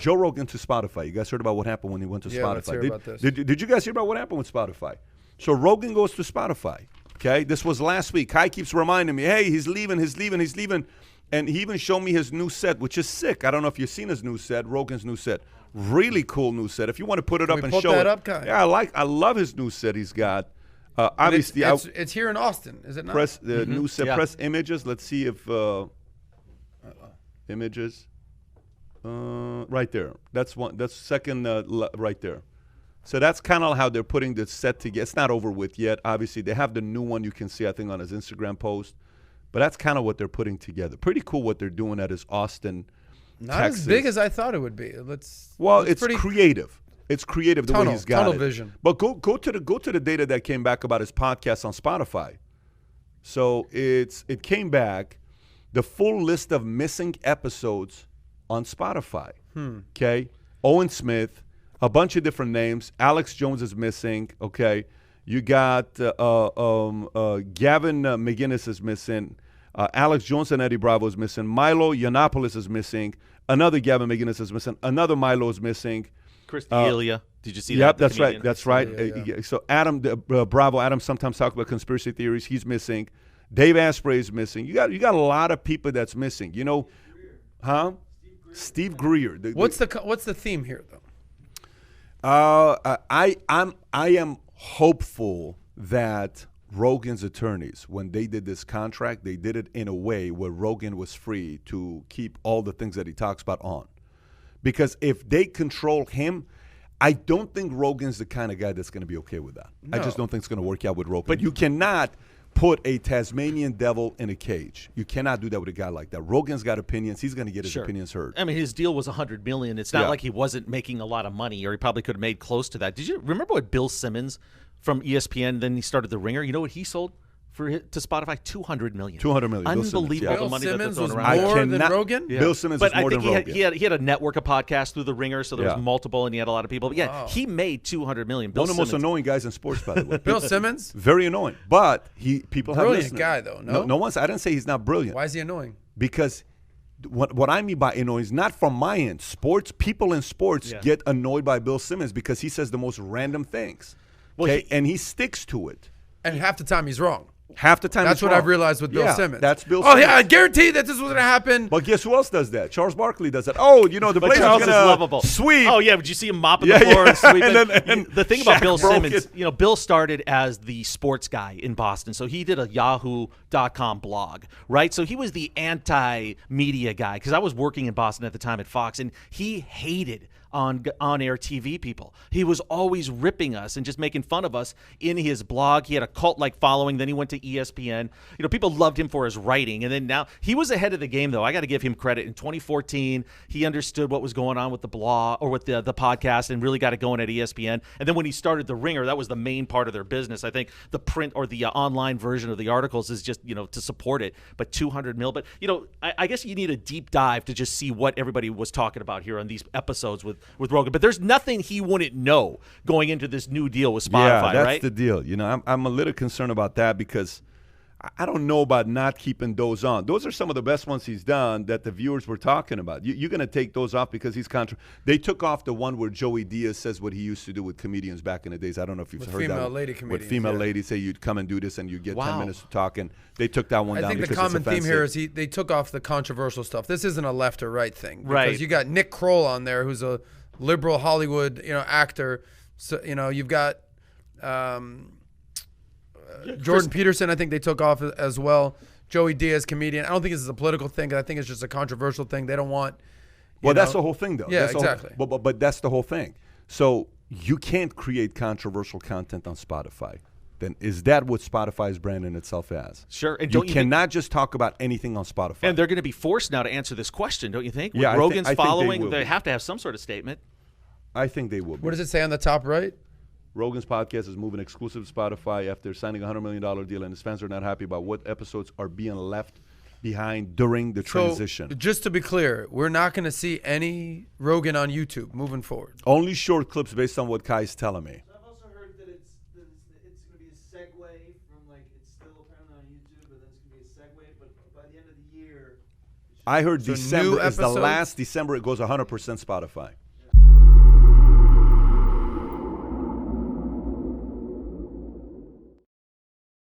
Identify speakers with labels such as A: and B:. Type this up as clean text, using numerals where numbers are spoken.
A: Joe Rogan to Spotify. You guys heard about what happened when he went to Spotify?
B: Let's hear about this.
A: Did you guys hear about what happened with Spotify? So Rogan goes to Spotify. Okay, this was last week. Kai keeps reminding me, hey, he's leaving. And he even showed me his new set, which is sick. I don't know if you've seen his new set, Rogan's new set. Really cool new set. If you want to put it up and show it.
B: Put that up, Kai?
A: Yeah, I love his new set he's got. Obviously,
B: it's here in Austin, is it not?
A: Press the new set. Press images. Let's see if images. Right there. That's one. That's second right there. So that's kind of how they're putting the set together. It's not over with yet. Obviously, they have the new one you can see, I think, on his Instagram post. But that's kind of what they're putting together. Pretty cool what they're doing at his Austin,
B: Not
A: Texas.
B: as big as I thought it would be.
A: It's creative. It's creative the way he's got
B: tunnel
A: it.
B: vision.
A: But go to the data that came back about his podcast on Spotify. So it came back, the full list of missing episodes on Spotify. Okay, Owen Smith, a bunch of different names. Alex Jones is missing. Okay, you got Gavin McGinnis is missing. Alex Jones and Eddie Bravo is missing. Milo Yiannopoulos is missing. Another Gavin McGinnis is missing. Another Milo is missing.
C: Chris D'Elia. Did you see that?
A: Yep, that's right.
C: Comedian?
A: That's right.
B: Yeah.
A: So Adam Bravo. Adam sometimes talks about conspiracy theories. He's missing. Dave Asprey is missing. You got a lot of people that's missing. You know, Steve Greer.
B: What's the theme here, though?
A: I am hopeful that Rogan's attorneys, when they did this contract, they did it in a way where Rogan was free to keep all the things that he talks about on. Because if they control him, I don't think Rogan's the kind of guy that's going to be okay with that. No. I just don't think it's going to work out with Rogan. But you cannot put a Tasmanian devil in a cage. You cannot do that with a guy like that. Rogan's got opinions. He's going to get his opinions heard.
C: I mean, his deal was $100 million. It's not like he wasn't making a lot of money, or he probably could have made close to that. Did you remember what Bill Simmons from ESPN, then he started The Ringer? You know what he sold to Spotify? $200 million.
A: $200 million.
C: Unbelievable money
B: Bill
C: that's
B: Simmons
C: thrown
B: was
C: around.
B: more than Rogan?
A: Yeah. Bill Simmons
C: but
A: was more than Rogan.
C: He had a network of podcasts through The Ringer, so there was multiple, and he had a lot of people. But he made $200 million.
A: One of the most annoying guys in sports, by the way.
B: Bill Simmons?
A: Very annoying. But people have
B: Brilliant
A: listened.
B: guy, though. No
A: one's. I didn't say he's not brilliant.
B: Why is he annoying?
A: Because what I mean by annoying is not from my end. People in sports get annoyed by Bill Simmons because he says the most random things. And he sticks to it.
B: And half the time he's wrong.
A: Half the time
B: that's
A: he's
B: what
A: wrong.
B: I've realized with Bill Simmons.
A: That's Bill Simmons.
B: Oh, yeah, I guarantee that this was going to happen.
A: But guess who else does that? Charles Barkley does that. Oh, the Blazers are going to sweep.
C: Oh, yeah, did you see him mopping the floor and sweeping?
A: and
C: the thing about Bill Simmons, Bill started as the sports guy in Boston. So he did a Yahoo.com blog, right? So he was the anti-media guy because I was working in Boston at the time at Fox, and he hated on-air TV people. He was always ripping us and just making fun of us in his blog. He had a cult-like following. Then he went to ESPN. People loved him for his writing. And then now he was ahead of the game, though. I got to give him credit. In 2014, he understood what was going on with the blog or with the podcast and really got it going at ESPN. And then when he started The Ringer, that was the main part of their business. I think the print or the online version of the articles is just, to support it. But $200 million. But, I guess you need a deep dive to just see what everybody was talking about here on these episodes with Rogan. But there's nothing he wouldn't know going into this new deal with Spotify, right?
A: Yeah, that's the deal. I'm a little concerned about that because I don't know about not keeping those on. Those are some of the best ones he's done that the viewers were talking about. You're going to take those off because he's They took off the one where Joey Diaz says what he used to do with comedians back in the days. I don't know if you've heard that. With female ladies say you'd come and do this and you get 10 minutes to talk. And they took that one down because it's offensive.
B: I think the common theme here is they took off the controversial stuff. This isn't a left or right thing.
C: Right.
B: Because you got Nick Kroll on there who's a liberal Hollywood, actor. So, you've got Jordan Peterson, I think they took off as well. Joey Diaz, comedian. I don't think this is a political thing. I think it's just a controversial thing. They don't want.
A: That's the whole thing, though.
B: Yeah, exactly.
A: But that's the whole thing. So you can't create controversial content on Spotify. Then is that what Spotify's branding itself as?
C: Sure. And
A: you cannot just talk about anything on Spotify.
C: And they're going to be forced now to answer this question, don't you think?
A: Yeah,
C: With Rogan's following,
A: they
C: have to have some sort of statement.
A: I think they will be.
B: What does it say on the top right?
A: Rogan's podcast is moving exclusive to Spotify after signing a $100 million deal, and his fans are not happy about what episodes are being left behind during the transition.
B: So, just to be clear, we're not going to see any Rogan on YouTube moving forward.
A: Only short clips based on what Kai's telling me.
D: I've also heard that it's going to be a segue from it's still apparently on YouTube, but then it's going to be a segue. But by the end of the year, it
A: I heard
B: So new
A: December is the
B: episodes?
A: last December. It goes 100% Spotify.